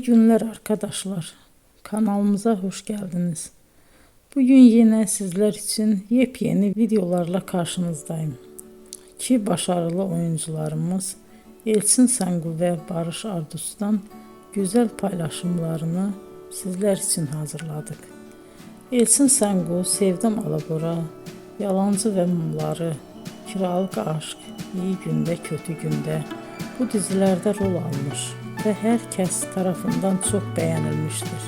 İyi günler arkadaşlar. Kanalımıza hoş geldiniz. Bugün yine sizler için yepyeni videolarla karşınızdayım. İki başarılı oyuncularımız Elçin Sangu ve Barış Ardus'tan güzel paylaşımlarını sizler için hazırladık. Elçin Sangu, Sevdim Alabora, Yalancı ve Mumları, Kiralık Aşk, İyi Günde Kötü Günde bu dizilerde rol almış ve herkes tarafından çok beğenilmiştir.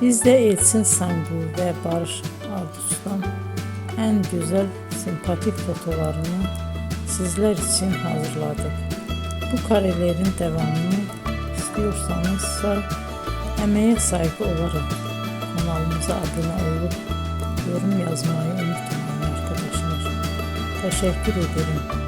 Biz de Elçin Sangu ve Barış Ardus'tan en güzel sempatik fotolarını sizler için hazırladık. Bu karelerin devamını istiyorsanızsa emeğe saygı olarak kanalımıza abone olup yorum yazmayı unutmayın arkadaşlar. Teşekkür ederim.